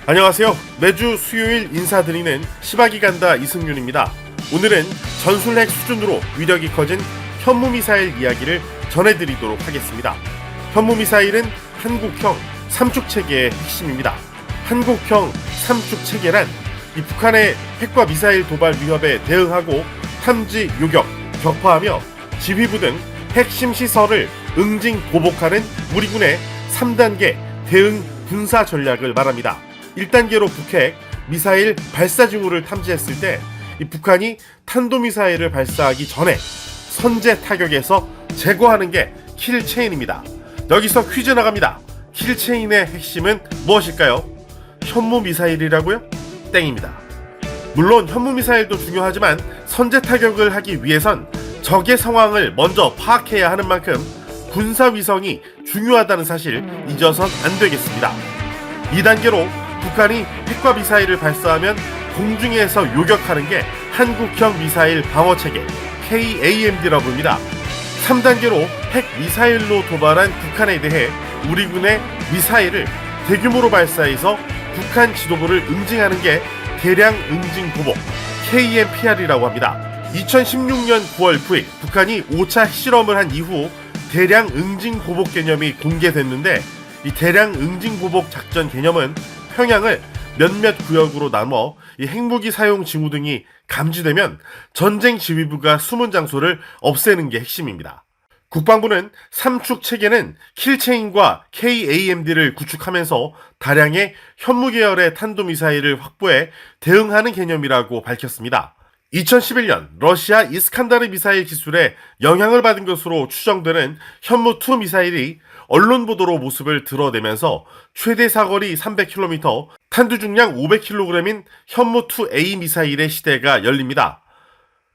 안녕하세요. 매주 수요일 인사드리는 시바기 간다 이승윤입니다. 오늘은 전술핵 수준으로 위력이 커진 현무미사일 이야기를 전해드리도록 하겠습니다. 현무미사일은 한국형 삼축체계의 핵심입니다. 한국형 삼축체계란 이 북한의 핵과 미사일 도발 위협에 대응하고 탐지, 요격, 격파하며 지휘부 등 핵심 시설을 응징, 보복하는 우리 군의 3단계 대응 군사 전략을 말합니다. 1단계로 북핵 미사일 발사 징후를 탐지했을 때 이 북한이 탄도미사일을 발사하기 전에 선제 타격에서 제거하는 게 킬체인입니다. 여기서 퀴즈 나갑니다. 킬체인의 핵심은 무엇일까요? 현무미사일이라고요? 땡입니다. 물론 현무미사일도 중요하지만 선제 타격을 하기 위해선 적의 상황을 먼저 파악해야 하는 만큼 군사위성이 중요하다는 사실 잊어선 안 되겠습니다. 2단계로 북한이 핵과 미사일을 발사하면 공중에서 요격하는 게 한국형 미사일 방어체계 KAMD라고 부릅니다. 3단계로 핵 미사일로 도발한 북한에 대해 우리 군의 미사일을 대규모로 발사해서 북한 지도부를 응징하는 게 대량 응징 보복 KMPR이라고 합니다. 2016년 9월 9일 북한이 5차 핵실험을 한 이후 대량 응징 보복 개념이 공개됐는데 이 대량 응징 보복 작전 개념은 평양을 몇몇 구역으로 나눠 이 핵무기 사용 징후 등이 감지되면 전쟁 지휘부가 숨은 장소를 없애는 게 핵심입니다. 국방부는 삼축 체계는 킬체인과 KAMD를 구축하면서 다량의 현무 계열의 탄도미사일을 확보해 대응하는 개념이라고 밝혔습니다. 2011년 러시아 이스칸다르 미사일 기술에 영향을 받은 것으로 추정되는 현무2 미사일이 언론 보도로 모습을 드러내면서 최대 사거리 300km, 탄두 중량 500kg인 현무2A 미사일의 시대가 열립니다.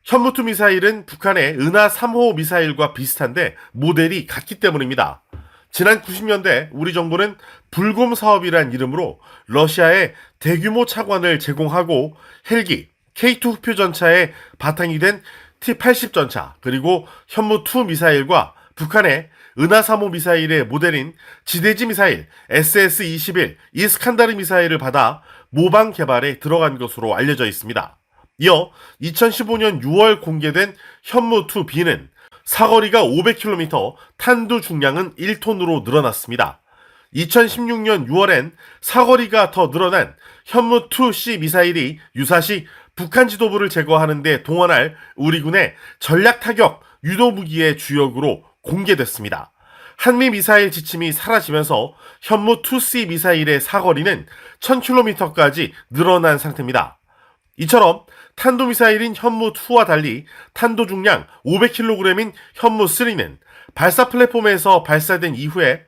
현무2 미사일은 북한의 은하 3호 미사일과 비슷한데 모델이 같기 때문입니다. 지난 90년대 우리 정부는 불곰 사업이란 이름으로 러시아에 대규모 차관을 제공하고 헬기, K2 흑표 전차의 바탕이 된 T-80 전차, 그리고 현무2 미사일과 북한의 은하 3호 미사일의 모델인 지대지 미사일 SS-21 이스칸다르 미사일을 받아 모방 개발에 들어간 것으로 알려져 있습니다. 이어 2015년 6월 공개된 현무2B는 사거리가 500km, 탄두 중량은 1톤으로 늘어났습니다. 2016년 6월엔 사거리가 더 늘어난 현무2C 미사일이 유사시 북한 지도부를 제거하는 데 동원할 우리 군의 전략타격 유도무기의 주역으로 공개됐습니다. 한미 미사일 지침이 사라지면서 현무2C 미사일의 사거리는 1000km까지 늘어난 상태입니다. 이처럼 탄도미사일인 현무2와 달리 탄도 중량 500kg인 현무3는 발사 플랫폼에서 발사된 이후에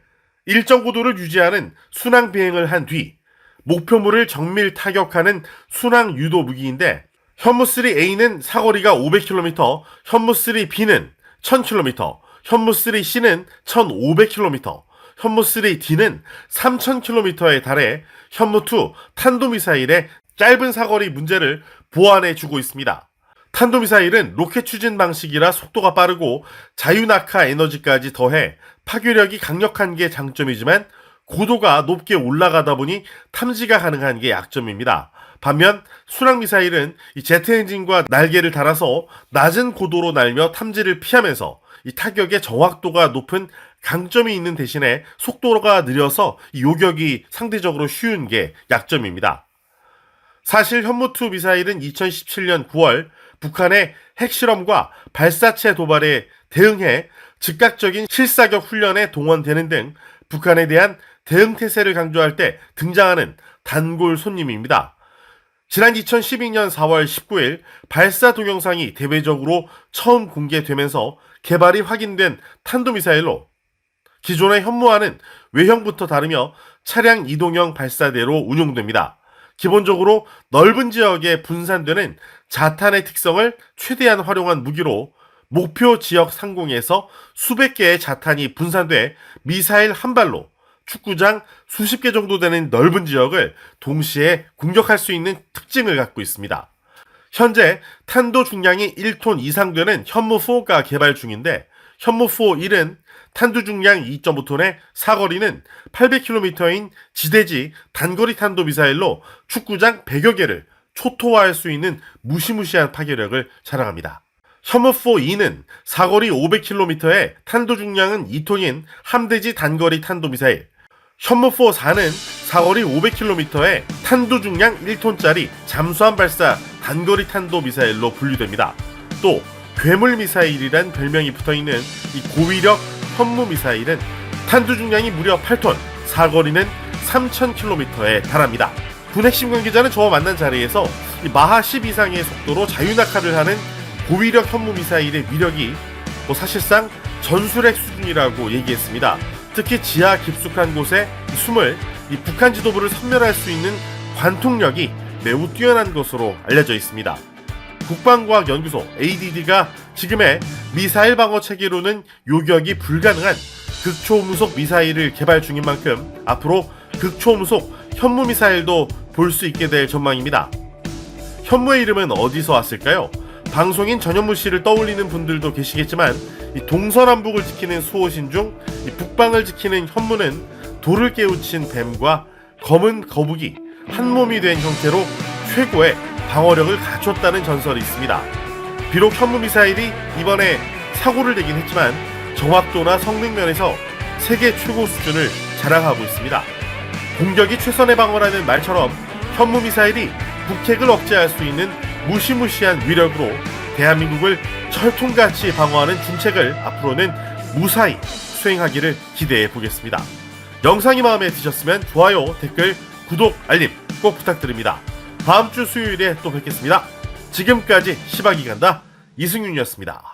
일정 고도를 유지하는 순항 비행을 한 뒤 목표물을 정밀 타격하는 순항 유도 무기인데 현무3A는 사거리가 500km, 현무3B는 1000km, 현무3C는 1500km, 현무3D는 3000km에 달해 현무2 탄도미사일의 짧은 사거리 문제를 보완해주고 있습니다. 탄도미사일은 로켓 추진 방식이라 속도가 빠르고 자유낙하 에너지까지 더해 파괴력이 강력한 게 장점이지만 고도가 높게 올라가다 보니 탐지가 가능한 게 약점입니다. 반면 순항미사일은 이 제트 엔진과 날개를 달아서 낮은 고도로 날며 탐지를 피하면서 이 타격의 정확도가 높은 강점이 있는 대신에 속도가 느려서 이 요격이 상대적으로 쉬운 게 약점입니다. 사실 현무2 미사일은 2017년 9월 북한의 핵실험과 발사체 도발에 대응해 즉각적인 실사격 훈련에 동원되는 등 북한에 대한 대응 태세를 강조할 때 등장하는 단골 손님입니다. 지난 2012년 4월 19일 발사 동영상이 대외적으로 처음 공개되면서 개발이 확인된 탄도미사일로 기존의 현무와는 외형부터 다르며 차량 이동형 발사대로 운용됩니다. 기본적으로 넓은 지역에 분산되는 자탄의 특성을 최대한 활용한 무기로 목표 지역 상공에서 수백 개의 자탄이 분산돼 미사일 한 발로 축구장 수십 개 정도 되는 넓은 지역을 동시에 공격할 수 있는 특징을 갖고 있습니다. 현재 탄도 중량이 1톤 이상 되는 현무4가 개발 중인데 현무4 1은 탄두 중량 2.5톤의 사거리는 800km인 지대지 단거리 탄도미사일로 축구장 100여 개를 초토화할 수 있는 무시무시한 파괴력을 자랑합니다. 현무4E는 사거리 500km의 탄도 중량은 2톤인 함대지 단거리 탄도미사일, 현무4-4는 사거리 500km의 탄도 중량 1톤짜리 잠수함 발사 단거리 탄도미사일로 분류됩니다. 또 괴물미사일이란 별명이 붙어있는 이 고위력 현무미사일은 탄두 중량이 무려 8톤, 사거리는 3000km에 달합니다. 군핵심 관계자는 저와 만난 자리에서 마하 10 이상의 속도로 자유낙하를 하는 고위력 현무미사일의 위력이 사실상 전술핵 수준이라고 얘기했습니다. 특히 지하 깊숙한 곳에 숨을 북한 지도부를 섬멸할 수 있는 관통력이 매우 뛰어난 것으로 알려져 있습니다. 국방과학연구소 ADD가 지금의 미사일 방어 체계로는 요격이 불가능한 극초음속 미사일을 개발 중인 만큼 앞으로 극초음속 현무미사일도 볼 수 있게 될 전망입니다. 현무의 이름은 어디서 왔을까요? 방송인 전현무 씨를 떠올리는 분들도 계시겠지만 동서남북을 지키는 수호신 중 북방을 지키는 현무는 돌을 깨우친 뱀과 검은 거북이 한 몸이 된 형태로 최고의 방어력을 갖췄다는 전설이 있습니다. 비록 현무미사일이 이번에 사고를 내긴 했지만 정확도나 성능 면에서 세계 최고 수준을 자랑하고 있습니다. 공격이 최선의 방어라는 말처럼 현무미사일이 북핵을 억제할 수 있는 무시무시한 위력으로 대한민국을 철통같이 방어하는 중책을 앞으로는 무사히 수행하기를 기대해 보겠습니다. 영상이 마음에 드셨으면 좋아요, 댓글, 구독, 알림 꼭 부탁드립니다. 다음 주 수요일에 또 뵙겠습니다. 지금까지 시박이 간다 이승윤이었습니다.